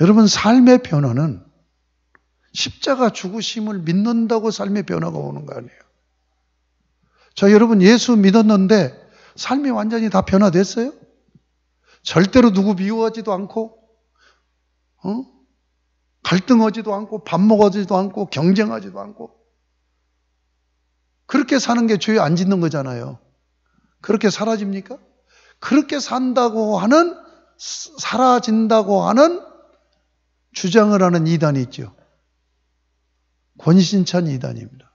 여러분, 삶의 변화는 십자가 죽으심을 믿는다고 삶의 변화가 오는 거 아니에요. 자, 여러분, 예수 믿었는데 삶이 완전히 다 변화됐어요? 절대로 누구 미워하지도 않고, 갈등하지도 않고, 밥 먹어지도 않고, 경쟁하지도 않고, 그렇게 사는 게 죄 안 짓는 거잖아요. 그렇게 사라집니까? 그렇게 산다고 하는, 사라진다고 하는 주장을 하는 이단이 있죠. 권신찬 이단입니다.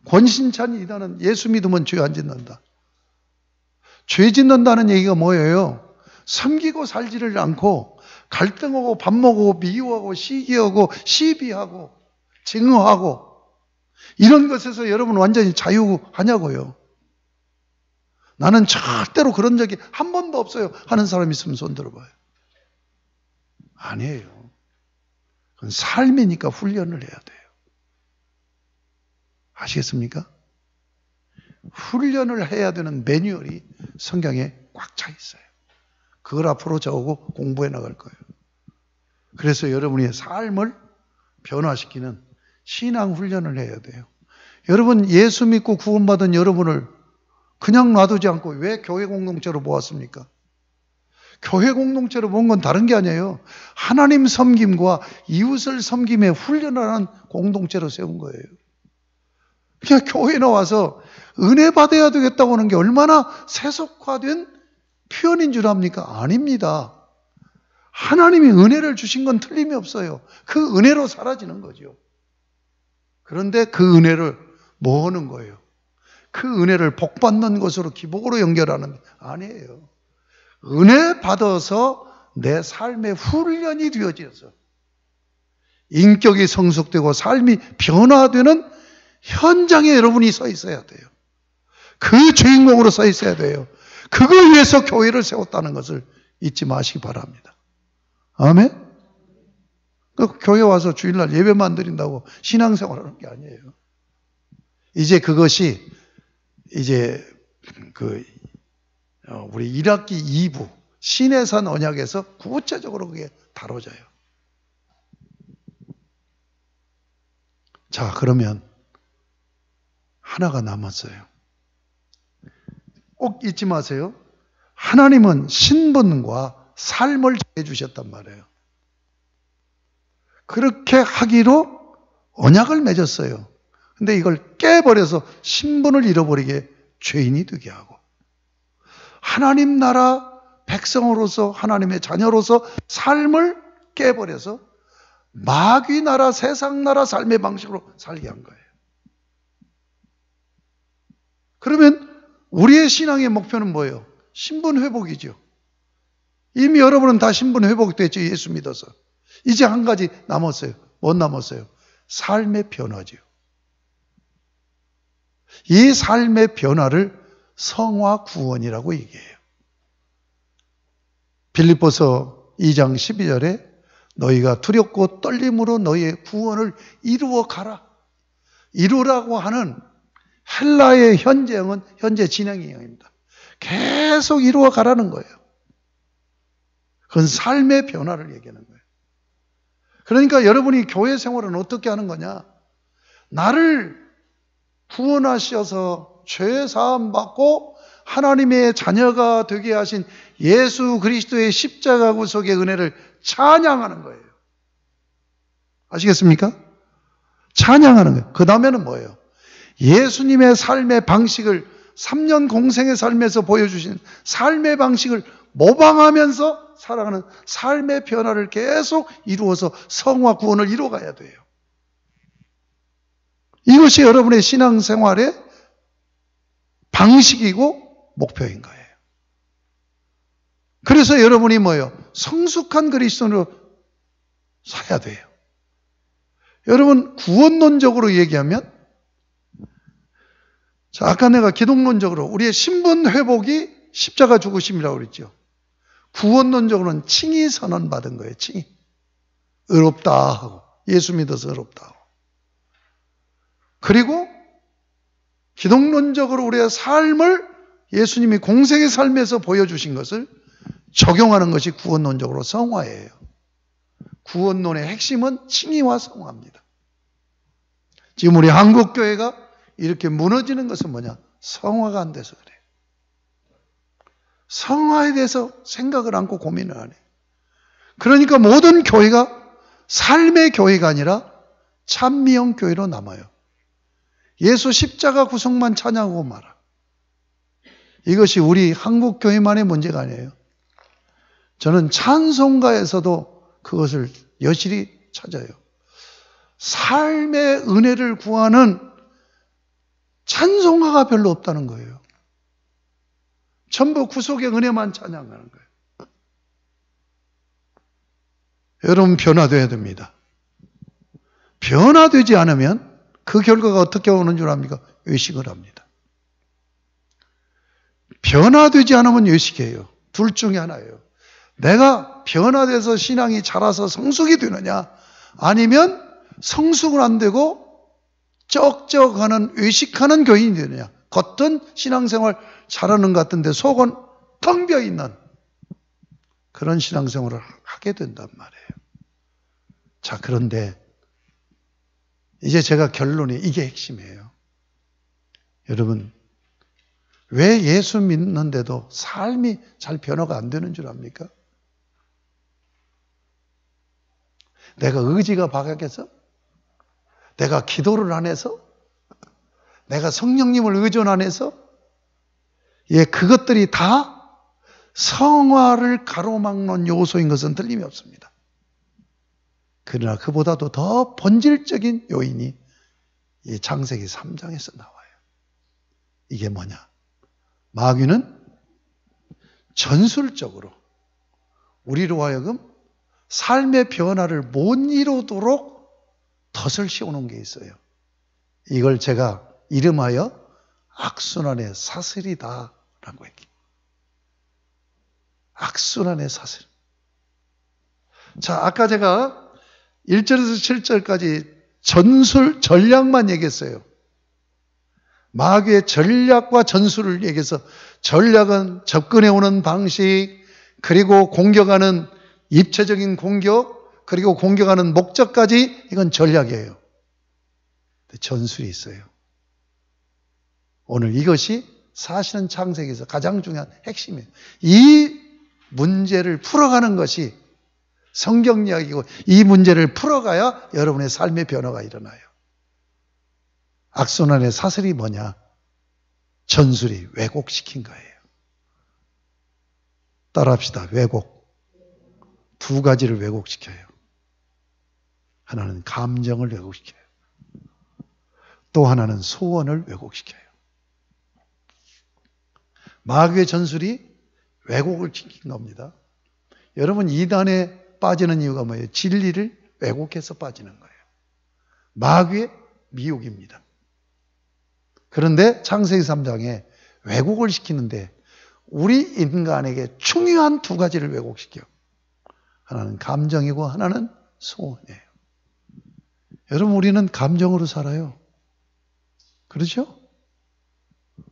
권신찬 이단은 예수 믿으면 죄 안 짓는다. 죄 짓는다는 얘기가 뭐예요? 섬기고 살지를 않고 갈등하고 밥 먹고 미워하고 시기하고 시비하고 증오하고 이런 것에서 여러분 완전히 자유하냐고요. 나는 절대로 그런 적이 한 번도 없어요 하는 사람 있으면 손 들어봐요. 아니에요. 그건 삶이니까 훈련을 해야 돼요. 아시겠습니까? 훈련을 해야 되는 매뉴얼이 성경에 꽉 차 있어요. 그걸 앞으로 저하고 공부해 나갈 거예요. 그래서 여러분의 삶을 변화시키는 신앙 훈련을 해야 돼요. 여러분, 예수 믿고 구원받은 여러분을 그냥 놔두지 않고 왜 교회 공동체로 모았습니까? 교회 공동체로 모은 건 다른 게 아니에요. 하나님 섬김과 이웃을 섬김에 훈련하는 공동체로 세운 거예요. 그냥 교회에 나와서 은혜 받아야 되겠다고 하는 게 얼마나 세속화된 표현인 줄 압니까? 아닙니다. 하나님이 은혜를 주신 건 틀림이 없어요. 그 은혜로 사라지는 거죠. 그런데 그 은혜를 뭐 하는 거예요? 그 은혜를 복받는 것으로 기복으로 연결하는 게 아니에요. 은혜 받아서 내 삶의 훈련이 되어져서 인격이 성숙되고 삶이 변화되는 현장에 여러분이 서 있어야 돼요. 그 주인공으로 서 있어야 돼요. 그걸 위해서 교회를 세웠다는 것을 잊지 마시기 바랍니다. 아멘? 교회 와서 주일날 예배만 드린다고 신앙생활하는 게 아니에요. 이제 그것이 이제 우리 1학기 2부 신해산 언약에서 구체적으로 그게 다뤄져요. 자, 그러면 하나가 남았어요. 꼭 잊지 마세요. 하나님은 신분과 삶을 정해주셨단 말이에요. 그렇게 하기로 언약을 맺었어요. 근데 이걸 깨버려서 신분을 잃어버리게 죄인이 되게 하고 하나님 나라 백성으로서 하나님의 자녀로서 삶을 깨버려서 마귀 나라 세상 나라 삶의 방식으로 살게 한 거예요. 그러면 우리의 신앙의 목표는 뭐예요? 신분 회복이죠. 이미 여러분은 다 신분 회복됐죠. 예수 믿어서. 이제 한 가지 남았어요. 뭐 남았어요? 삶의 변화죠. 이 삶의 변화를 성화 구원이라고 얘기해요. 빌립보서 2장 12절에 너희가 두렵고 떨림으로 너희의 구원을 이루어 가라. 이루라고 하는 헬라의 현재형은 현재 진행형입니다. 계속 이루어 가라는 거예요. 그건 삶의 변화를 얘기하는 거예요. 그러니까 여러분이 교회 생활은 어떻게 하는 거냐? 나를 구원하셔서 죄 사함 받고 하나님의 자녀가 되게 하신 예수 그리스도의 십자가 구속의 은혜를 찬양하는 거예요. 아시겠습니까? 찬양하는 거예요. 그 다음에는 뭐예요? 예수님의 삶의 방식을 3년 공생의 삶에서 보여주신 삶의 방식을 모방하면서 살아가는 삶의 변화를 계속 이루어서 성화 구원을 이루어가야 돼요. 이것이 여러분의 신앙생활의 방식이고 목표인 거예요. 그래서 여러분이 뭐예요? 성숙한 그리스도인으로 살아야 돼요. 여러분, 구원론적으로 얘기하면, 자, 아까 내가 기독론적으로 우리의 신분 회복이 십자가 죽으심이라고 그랬죠. 구원론적으로는 칭의 선언받은 거예요. 칭의. 의롭다 하고, 예수 믿어서 의롭다 하고. 그리고 기독론적으로 우리의 삶을 예수님이 공생의 삶에서 보여주신 것을 적용하는 것이 구원론적으로 성화예요. 구원론의 핵심은 칭의와 성화입니다. 지금 우리 한국교회가 이렇게 무너지는 것은 뭐냐? 성화가 안 돼서 그래요. 성화에 대해서 생각을 않고 고민을 안 해요. 그러니까 모든 교회가 삶의 교회가 아니라 찬미형 교회로 남아요. 예수 십자가 구속만 찬양하고 말아. 이것이 우리 한국 교회만의 문제가 아니에요. 저는 찬송가에서도 그것을 여실히 찾아요. 삶의 은혜를 구하는 찬송가가 별로 없다는 거예요. 전부 구속의 은혜만 찬양하는 거예요. 여러분 변화되어야 됩니다. 변화되지 않으면 그 결과가 어떻게 오는 줄 압니까? 외식을 합니다. 변화되지 않으면 외식이에요. 둘 중에 하나예요. 내가 변화돼서 신앙이 자라서 성숙이 되느냐, 아니면 성숙은 안 되고 쩍쩍하는 외식하는 교인이 되느냐. 겉은 신앙생활 잘하는 것 같은데 속은 텅 비어있는 그런 신앙생활을 하게 된단 말이에요. 자, 그런데 이제 제가 결론이 이게 핵심이에요. 여러분, 왜 예수 믿는데도 삶이 잘 변화가 안 되는 줄 압니까? 내가 의지가 박약해서? 내가 기도를 안 해서? 내가 성령님을 의존 안 해서? 예, 그것들이 다 성화를 가로막는 요소인 것은 틀림이 없습니다. 그러나 그보다도 더 본질적인 요인이 이 창세기 3장에서 나와요. 이게 뭐냐? 마귀는 전술적으로 우리로 하여금 삶의 변화를 못 이루도록 덫을 씌워놓은 게 있어요. 이걸 제가 이름하여 악순환의 사슬이다라고 했기. 악순환의 사슬. 자, 아까 제가 1절에서 7절까지 전략만 얘기했어요. 마귀의 전략과 전술을 얘기해서 전략은 접근해오는 방식, 그리고 공격하는 입체적인 공격, 그리고 공격하는 목적까지 이건 전략이에요. 전술이 있어요. 오늘 이것이 사실은 창세기에서 가장 중요한 핵심이에요. 이 문제를 풀어가는 것이 성경 이야기고 이 문제를 풀어가야 여러분의 삶의 변화가 일어나요. 악순환의 사슬이 뭐냐? 전술이 왜곡시킨 거예요. 따라합시다. 왜곡. 두 가지를 왜곡시켜요. 하나는 감정을 왜곡시켜요. 또 하나는 소원을 왜곡시켜요. 마귀의 전술이 왜곡을 시킨 겁니다. 여러분, 이단에 빠지는 이유가 뭐예요? 진리를 왜곡해서 빠지는 거예요. 마귀의 미혹입니다. 그런데 창세기 3장에 왜곡을 시키는데 우리 인간에게 중요한 두 가지를 왜곡시켜. 하나는 감정이고 하나는 소원이에요. 여러분, 우리는 감정으로 살아요. 그렇죠?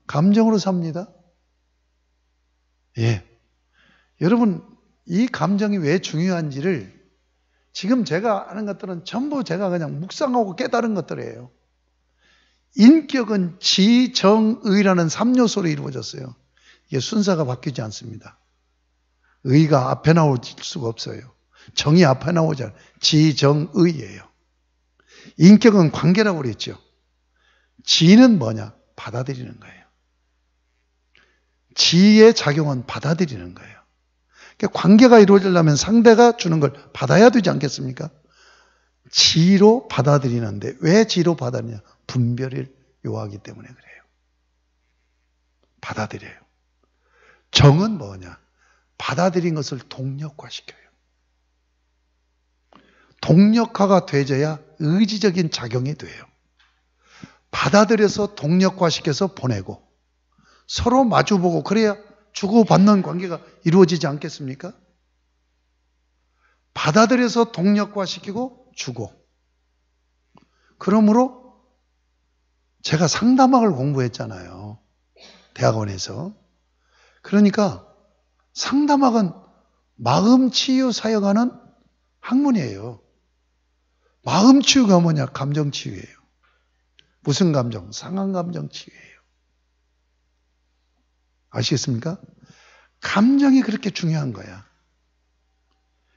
감정으로 삽니다. 예. 여러분, 이 감정이 왜 중요한지를 지금 제가 하는 것들은 전부 제가 그냥 묵상하고 깨달은 것들이에요. 인격은 지정의라는 3요소로 이루어졌어요. 이게 순서가 바뀌지 않습니다. 의가 앞에 나올 수가 없어요. 정이 앞에 나오지 않아요. 지정의예요. 인격은 관계라고 그랬죠. 지는 뭐냐? 받아들이는 거예요. 지의 작용은 받아들이는 거예요. 그러니까 관계가 이루어지려면 상대가 주는 걸 받아야 되지 않겠습니까? 지로 받아들이는데 왜 지로 받아들이냐? 분별을 요하기 때문에 그래요. 받아들여요. 정은 뭐냐? 받아들인 것을 동력화시켜요. 동력화가 되져야 의지적인 작용이 돼요. 받아들여서 동력화시켜서 보내고 서로 마주보고 그래야 주고받는 관계가 이루어지지 않겠습니까? 받아들여서 동력화시키고 주고. 그러므로 제가 상담학을 공부했잖아요. 대학원에서. 그러니까 상담학은 마음 치유 사역하는 학문이에요. 마음 치유가 뭐냐? 감정 치유예요. 무슨 감정? 상한 감정 치유예요. 아시겠습니까? 감정이 그렇게 중요한 거야.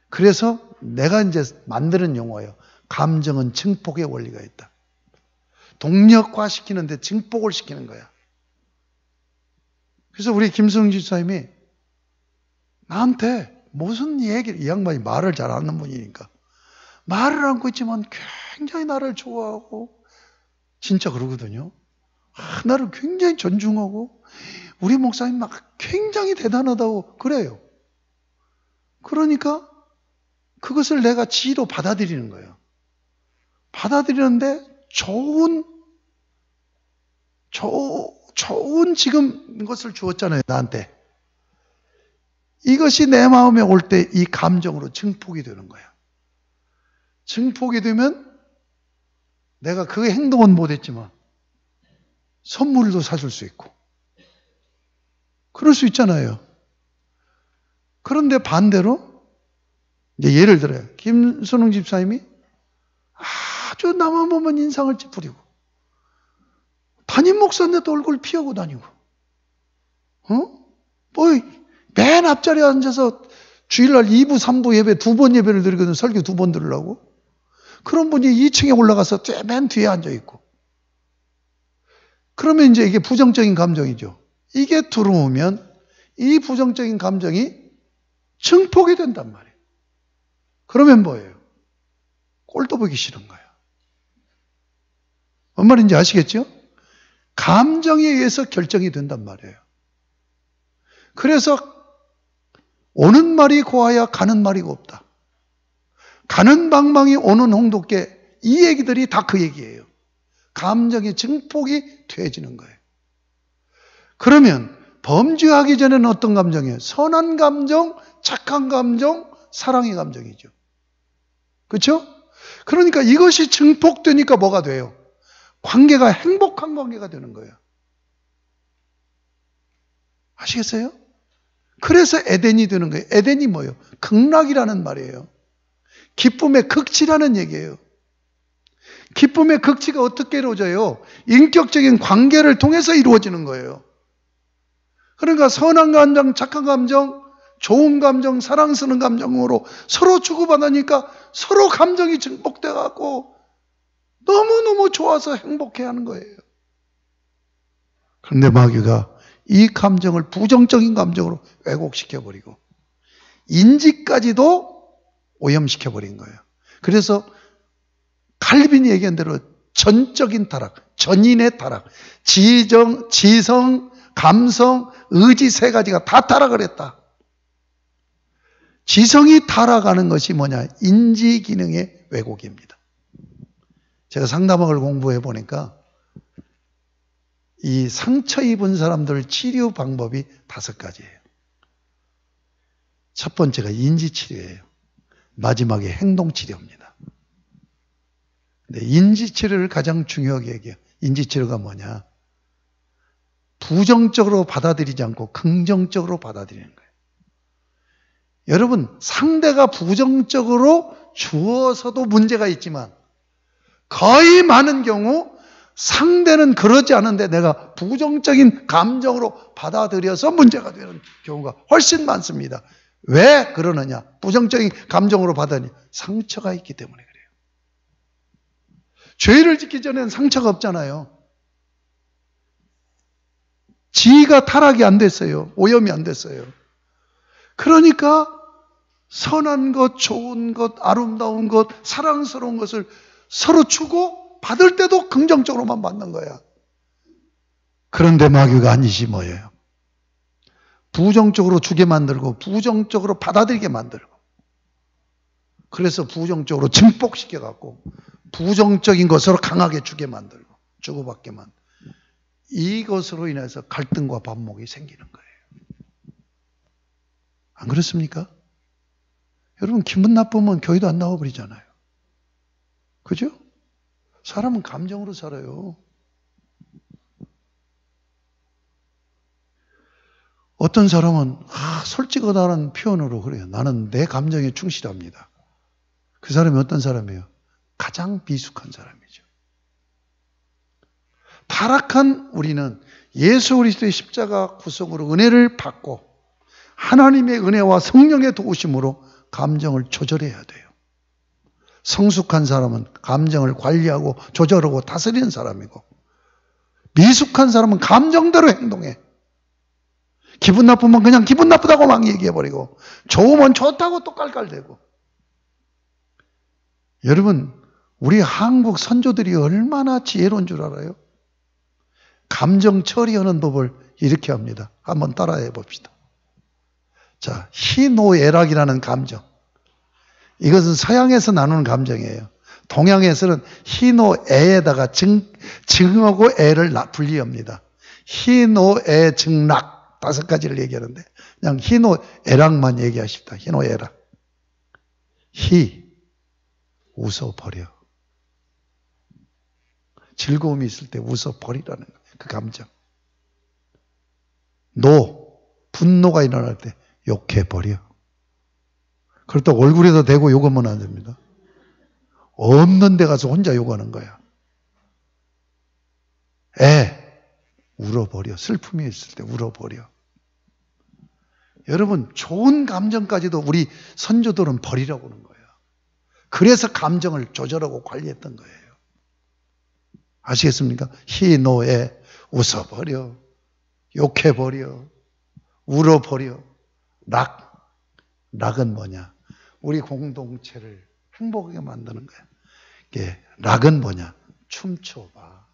그래서 내가 이제 만드는 용어예요. 감정은 증폭의 원리가 있다. 동력화시키는데 증폭을 시키는 거야. 그래서 우리 김승 집사님이 나한테 무슨 얘기를, 이 양반이 말을 잘 안 하는 분이니까 말을 안고 있지만 굉장히 나를 좋아하고 진짜 그러거든요. 나를 굉장히 존중하고 우리 목사님 막 굉장히 대단하다고 그래요. 그러니까 그것을 내가 지혜로 받아들이는 거예요. 받아들이는데 좋은 지금 것을 주었잖아요, 나한테. 이것이 내 마음에 올 때 이 감정으로 증폭이 되는 거야. 증폭이 되면 내가 그 행동은 못했지만 선물도 사줄 수 있고 그럴 수 있잖아요. 그런데 반대로 이제 예를 들어요. 김순웅 집사님이 아주 나만 보면 인상을 찌푸리고 담임 목사인데도 얼굴 피하고 다니고 맨 앞자리에 앉아서 주일날 2부 3부 예배 2번 예배를 드리거든. 설교 2번 들으려고. 그런 분이 2층에 올라가서 맨 뒤에 앉아있고. 그러면 이제 이게 부정적인 감정이죠. 이게 들어오면 이 부정적인 감정이 증폭이 된단 말이에요. 그러면 뭐예요? 꼴도 보기 싫은 거예요. 뭔 말인지 아시겠죠? 감정에 의해서 결정이 된단 말이에요. 그래서 오는 말이 고와야 가는 말이 곱다. 가는 방망이 오는 홍두깨, 이 얘기들이 다 그 얘기예요. 감정의 증폭이 돼지는 거예요. 그러면 범죄하기 전에는 어떤 감정이에요? 선한 감정, 착한 감정, 사랑의 감정이죠. 그렇죠? 그러니까 이것이 증폭되니까 뭐가 돼요? 관계가 행복한 관계가 되는 거예요. 아시겠어요? 그래서 에덴이 되는 거예요. 에덴이 뭐예요? 극락이라는 말이에요. 기쁨의 극치라는 얘기예요. 기쁨의 극치가 어떻게 이루어져요? 인격적인 관계를 통해서 이루어지는 거예요. 그러니까 선한 감정, 착한 감정, 좋은 감정, 사랑스러운 감정으로 서로 주고받으니까 서로 감정이 증폭돼 갖고 너무너무 좋아서 행복해하는 거예요. 그런데 마귀가 이 감정을 부정적인 감정으로 왜곡시켜버리고 인지까지도 오염시켜버린 거예요. 그래서 칼빈이 얘기한 대로 전적인 타락, 전인의 타락, 지성, 감성, 의지 세 가지가 다 타락을 했다. 지성이 타락하는 것이 뭐냐? 인지 기능의 왜곡입니다. 제가 상담학을 공부해 보니까 이 상처 입은 사람들 치료 방법이 5가지예요. 첫 번째가 인지치료예요. 마지막에 행동치료입니다. 근데 인지치료를 가장 중요하게 얘기해요. 인지치료가 뭐냐? 부정적으로 받아들이지 않고 긍정적으로 받아들이는 거예요. 여러분, 상대가 부정적으로 주어서도 문제가 있지만 거의 많은 경우 상대는 그러지 않은데 내가 부정적인 감정으로 받아들여서 문제가 되는 경우가 훨씬 많습니다. 왜 그러느냐? 부정적인 감정으로 받으니 상처가 있기 때문에 그래요. 죄를 짓기 전에는 상처가 없잖아요. 지위가 타락이 안 됐어요. 오염이 안 됐어요. 그러니까 선한 것, 좋은 것, 아름다운 것, 사랑스러운 것을 서로 주고 받을 때도 긍정적으로만 받는 거야. 그런데 마귀가 아니지 뭐예요? 부정적으로 주게 만들고 부정적으로 받아들이게 만들고 그래서 부정적으로 증폭시켜갖고 부정적인 것으로 강하게 주게 만들고 주고받게 만들고 이것으로 인해서 갈등과 반목이 생기는 거예요. 안 그렇습니까? 여러분 기분 나쁘면 교회도 안 나와버리잖아요. 그죠? 사람은 감정으로 살아요. 어떤 사람은 솔직하다는 표현으로 그래요. 나는 내 감정에 충실합니다. 그 사람이 어떤 사람이에요? 가장 미숙한 사람이죠. 타락한 우리는 예수 그리스도의 십자가 구속으로 은혜를 받고 하나님의 은혜와 성령의 도우심으로 감정을 조절해야 돼요. 성숙한 사람은 감정을 관리하고 조절하고 다스리는 사람이고, 미숙한 사람은 감정대로 행동해. 기분 나쁘면 그냥 기분 나쁘다고 막 얘기해버리고, 좋으면 좋다고 또 깔깔대고. 여러분, 우리 한국 선조들이 얼마나 지혜로운 줄 알아요? 감정 처리하는 법을 이렇게 합니다. 한번 따라해 봅시다. 자, 희노애락이라는 감정. 이것은 서양에서 나누는 감정이에요. 동양에서는 희노애에다가 증하고 애를 분리합니다. 희노애 증락 5가지를 얘기하는데 그냥 희노애락만 얘기하십니다. 희노애락. 웃어버려. 즐거움이 있을 때 웃어버리라는 거예요. 그 감정. 분노가 일어날 때 욕해버려. 그렇다고 얼굴에다 대고 욕하면 안 됩니다. 없는 데 가서 혼자 욕하는 거야. 울어버려. 슬픔이 있을 때 울어버려. 여러분, 좋은 감정까지도 우리 선조들은 버리라고 하는 거예요. 그래서 감정을 조절하고 관리했던 거예요. 아시겠습니까? 희노애, 웃어버려, 욕해버려, 울어버려. 락은 뭐냐? 우리 공동체를 행복하게 만드는 거야. 이게 락은 뭐냐? 춤춰봐.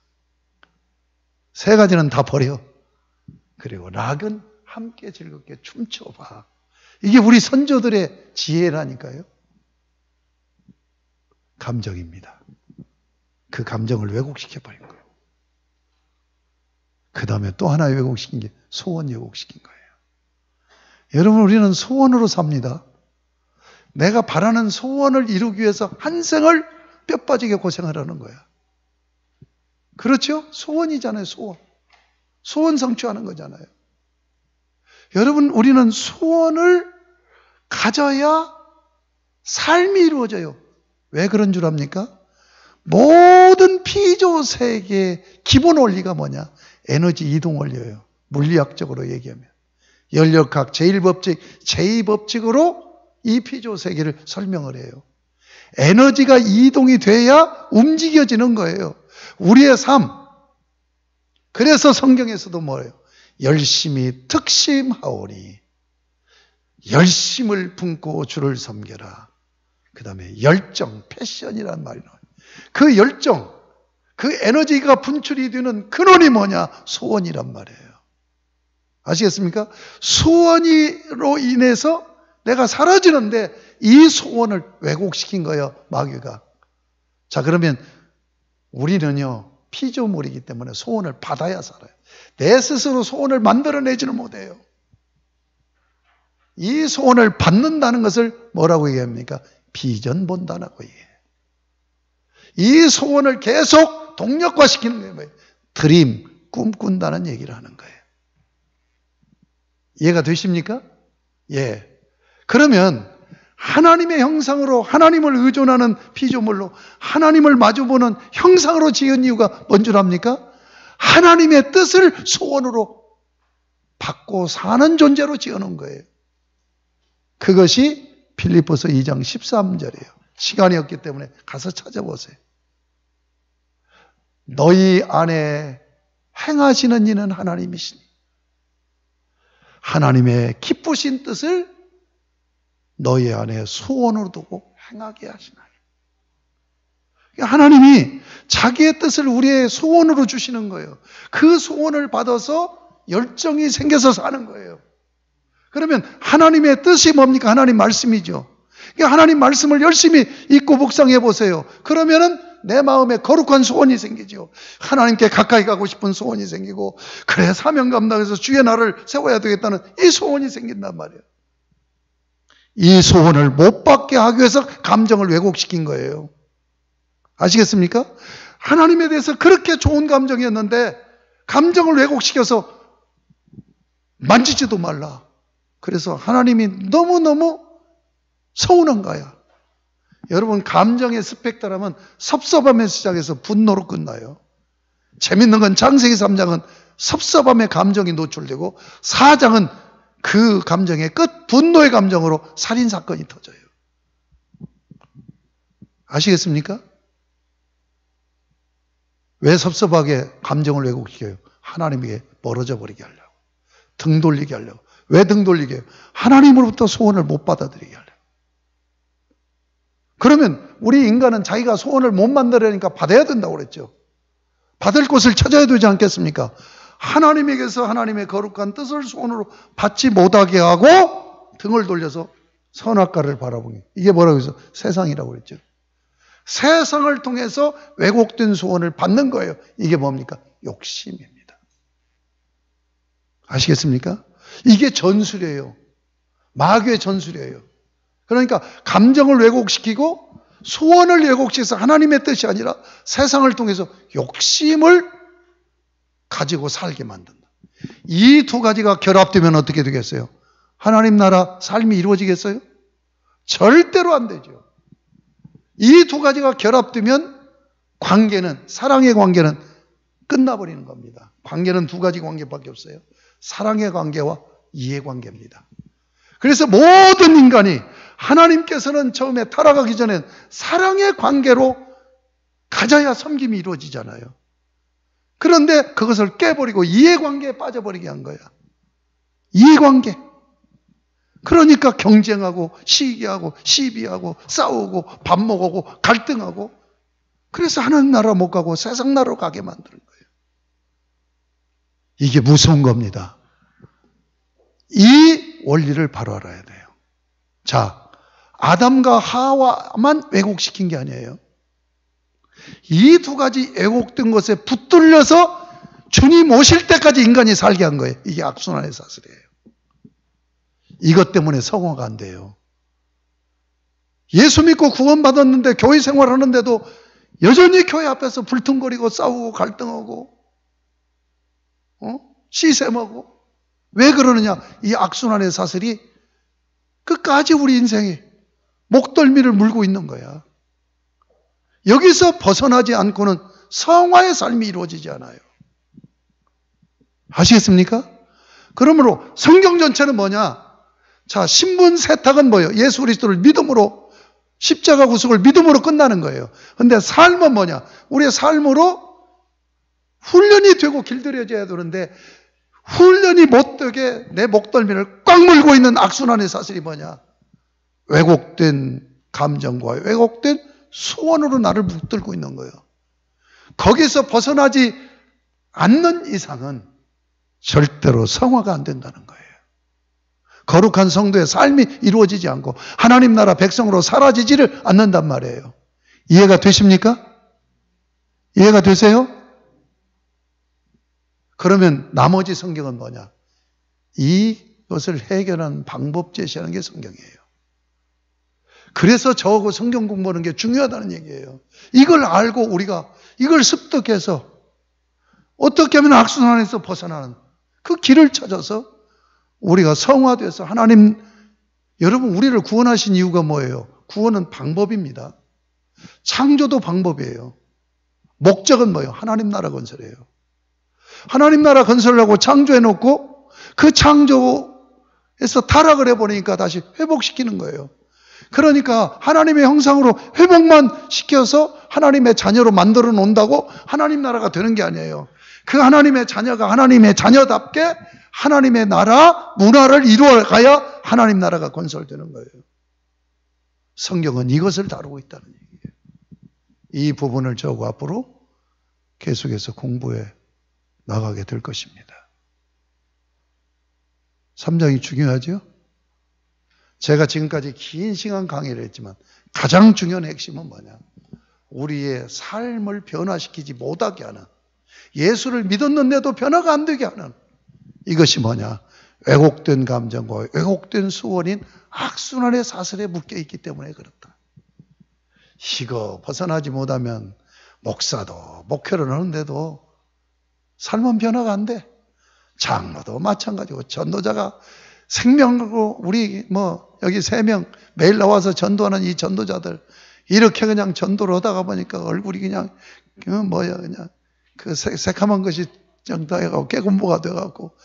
3가지는 다 버려. 그리고 락은 함께 즐겁게 춤춰봐. 이게 우리 선조들의 지혜라니까요. 감정입니다. 그 감정을 왜곡시켜버린 거예요. 그 다음에 또 하나 왜곡시킨 게 소원 왜곡시킨 거예요. 여러분, 우리는 소원으로 삽니다. 내가 바라는 소원을 이루기 위해서 한 생을 뼈 빠지게 고생을 하는 거야. 그렇죠? 소원이잖아요, 소원. 소원 성취하는 거잖아요. 여러분, 우리는 소원을 가져야 삶이 이루어져요. 왜 그런 줄 압니까? 모든 피조 세계의 기본 원리가 뭐냐? 에너지 이동 원리예요. 물리학적으로 얘기하면. 연력학 제1법칙, 제2법칙으로 이 피조 세계를 설명을 해요. 에너지가 이동이 돼야 움직여지는 거예요. 우리의 삶. 그래서 성경에서도 뭐예요? 열심히 특심하오니 열심을 품고 주를 섬겨라. 그 다음에 열정, 패션이란 말이 나와요. 그 열정, 그 에너지가 분출이 되는 근원이 뭐냐? 소원이란 말이에요. 아시겠습니까? 소원으로 인해서 내가 사라지는데 이 소원을 왜곡시킨 거예요, 마귀가. 자, 그러면 우리는요, 피조물이기 때문에 소원을 받아야 살아요. 내 스스로 소원을 만들어내지는 못해요. 이 소원을 받는다는 것을 뭐라고 얘기합니까? 비전 본다라고 얘기해요. 이 소원을 계속 동력화시키는 거예요. 드림, 꿈꾼다는 얘기를 하는 거예요. 이해가 되십니까? 예. 그러면 하나님의 형상으로 하나님을 의존하는 피조물로 하나님을 마주보는 형상으로 지은 이유가 뭔 줄 압니까? 하나님의 뜻을 소원으로 받고 사는 존재로 지어놓은 거예요. 그것이 빌립보서 2장 13절이에요. 시간이 없기 때문에 가서 찾아보세요. 너희 안에 행하시는 이는 하나님이시니 하나님의 기쁘신 뜻을 너희 안에 소원으로 두고 행하게 하시나니. 하나님이 자기의 뜻을 우리의 소원으로 주시는 거예요. 그 소원을 받아서 열정이 생겨서 사는 거예요. 그러면 하나님의 뜻이 뭡니까? 하나님 말씀이죠. 하나님 말씀을 열심히 읽고 묵상해 보세요. 그러면은 내 마음에 거룩한 소원이 생기죠. 하나님께 가까이 가고 싶은 소원이 생기고, 그래 사명 감당해서 주의 나를 세워야 되겠다는 이 소원이 생긴단 말이에요. 이 소원을 못 받게 하기 위해서 감정을 왜곡시킨 거예요. 아시겠습니까? 하나님에 대해서 그렇게 좋은 감정이었는데 감정을 왜곡시켜서 만지지도 말라. 그래서 하나님이 너무너무 서운한 거야. 여러분, 감정의 스펙트럼은 섭섭함에 시작해서 분노로 끝나요. 재밌는 건 창세기 3장은 섭섭함의 감정이 노출되고 4장은 그 감정의 끝, 분노의 감정으로 살인사건이 터져요. 아시겠습니까? 왜 섭섭하게 감정을 왜곡시켜요? 하나님에게 멀어져 버리게 하려고. 등 돌리게 하려고. 왜 등 돌리게 해요? 하나님으로부터 소원을 못 받아들이게 하려고. 그러면 우리 인간은 자기가 소원을 못 만들으니까 받아야 된다고 그랬죠. 받을 곳을 찾아야 되지 않겠습니까? 하나님에게서 하나님의 거룩한 뜻을 소원으로 받지 못하게 하고 등을 돌려서 선악과를 바라보게. 이게 뭐라고 해서 세상이라고 그랬죠. 세상을 통해서 왜곡된 소원을 받는 거예요. 이게 뭡니까? 욕심입니다. 아시겠습니까? 이게 전술이에요. 마귀의 전술이에요. 그러니까 감정을 왜곡시키고 소원을 왜곡시켜서 하나님의 뜻이 아니라 세상을 통해서 욕심을 가지고 살게 만든다. 이 두 가지가 결합되면 어떻게 되겠어요? 하나님 나라 삶이 이루어지겠어요? 절대로 안 되죠. 이 두 가지가 결합되면 관계는, 사랑의 관계는 끝나버리는 겁니다. 관계는 두 가지 관계밖에 없어요. 사랑의 관계와 이해관계입니다. 그래서 모든 인간이 하나님께서는 처음에 타락하기 전엔 사랑의 관계로 가져야 섬김이 이루어지잖아요. 그런데 그것을 깨버리고 이해관계에 빠져버리게 한 거야. 이해관계. 그러니까 경쟁하고 시기하고 시비하고 싸우고 밥 먹고 갈등하고 그래서 하나님 나라 못 가고 세상 나라로 가게 만드는 거예요. 이게 무서운 겁니다. 이 원리를 바로 알아야 돼요. 자, 아담과 하와만 왜곡시킨 게 아니에요. 이 두 가지 왜곡된 것에 붙들려서 주님 오실 때까지 인간이 살게 한 거예요. 이게 악순환의 사슬이에요. 이것 때문에 성화가 안 돼요. 예수 믿고 구원받았는데 교회 생활하는데도 여전히 교회 앞에서 불퉁거리고 싸우고 갈등하고 시샘하고 왜 그러느냐? 이 악순환의 사슬이 끝까지 우리 인생에 목덜미를 물고 있는 거야. 여기서 벗어나지 않고는 성화의 삶이 이루어지지 않아요. 아시겠습니까? 그러므로 성경 전체는 뭐냐? 자, 신분 세탁은 뭐예요? 예수 그리스도를 믿음으로, 십자가 구속을 믿음으로 끝나는 거예요. 근데 삶은 뭐냐? 우리의 삶으로 훈련이 되고 길들여져야 되는데 훈련이 못 되게 내 목덜미를 꽉 물고 있는 악순환의 사슬이 뭐냐? 왜곡된 감정과 왜곡된 소원으로 나를 붙들고 있는 거예요. 거기서 벗어나지 않는 이상은 절대로 성화가 안 된다는 거예요. 거룩한 성도의 삶이 이루어지지 않고 하나님 나라 백성으로 사라지지를 않는단 말이에요. 이해가 되십니까? 이해가 되세요? 그러면 나머지 성경은 뭐냐? 이것을 해결하는 방법 제시하는 게 성경이에요. 그래서 저하고 성경 공부하는 게 중요하다는 얘기예요. 이걸 알고 우리가 이걸 습득해서 어떻게 하면 악순환에서 벗어나는 그 길을 찾아서 우리가 성화돼서 하나님, 여러분 우리를 구원하신 이유가 뭐예요? 구원은 방법입니다. 창조도 방법이에요. 목적은 뭐예요? 하나님 나라 건설이에요. 하나님 나라 건설하고 창조해놓고 그 창조에서 타락을 해버리니까 다시 회복시키는 거예요. 그러니까 하나님의 형상으로 회복만 시켜서 하나님의 자녀로 만들어 놓는다고 하나님 나라가 되는 게 아니에요. 그 하나님의 자녀가 하나님의 자녀답게 하나님의 나라, 문화를 이루어가야 하나님 나라가 건설되는 거예요. 성경은 이것을 다루고 있다는 얘기예요. 이 부분을 저하고 앞으로 계속해서 공부해 나가게 될 것입니다. 3장이 중요하죠? 제가 지금까지 긴 시간 강의를 했지만 가장 중요한 핵심은 뭐냐? 우리의 삶을 변화시키지 못하게 하는, 예수를 믿었는데도 변화가 안 되게 하는 이것이 뭐냐? 왜곡된 감정과 왜곡된 소원인 악순환의 사슬에 묶여 있기 때문에 그렇다. 이거 벗어나지 못하면 목사도 목회를 하는데도 삶은 변화가 안 돼. 장로도 마찬가지고 전도자가 생명하고 우리 여기 3명 매일 나와서 전도하는 이 전도자들 이렇게 그냥 전도를 하다가 보니까 얼굴이 그냥 그냥 그 새카만 것이 정당해가고 깨군보가 돼갖고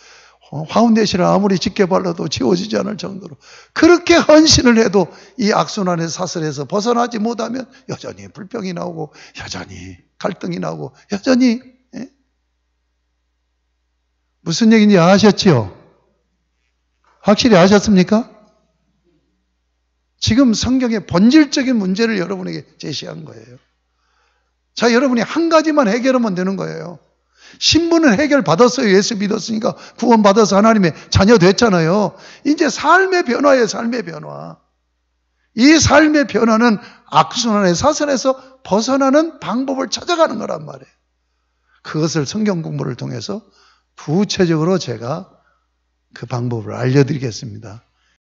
파운데이션을 아무리 짙게 발라도 지워지지 않을 정도로 그렇게 헌신을 해도 이 악순환의 사슬에서 벗어나지 못하면 여전히 불평이 나오고 여전히 갈등이 나오고 여전히 무슨 얘기인지 아셨지요? 확실히 아셨습니까? 지금 성경의 본질적인 문제를 여러분에게 제시한 거예요. 자, 여러분이 한 가지만 해결하면 되는 거예요. 신분은 해결받았어요. 예수 믿었으니까 구원받아서 하나님의 자녀 됐잖아요. 이제 삶의 변화예요. 삶의 변화. 이 삶의 변화는 악순환의 사슬에서 벗어나는 방법을 찾아가는 거란 말이에요. 그것을 성경 공부를 통해서 구체적으로 제가 그 방법을 알려드리겠습니다.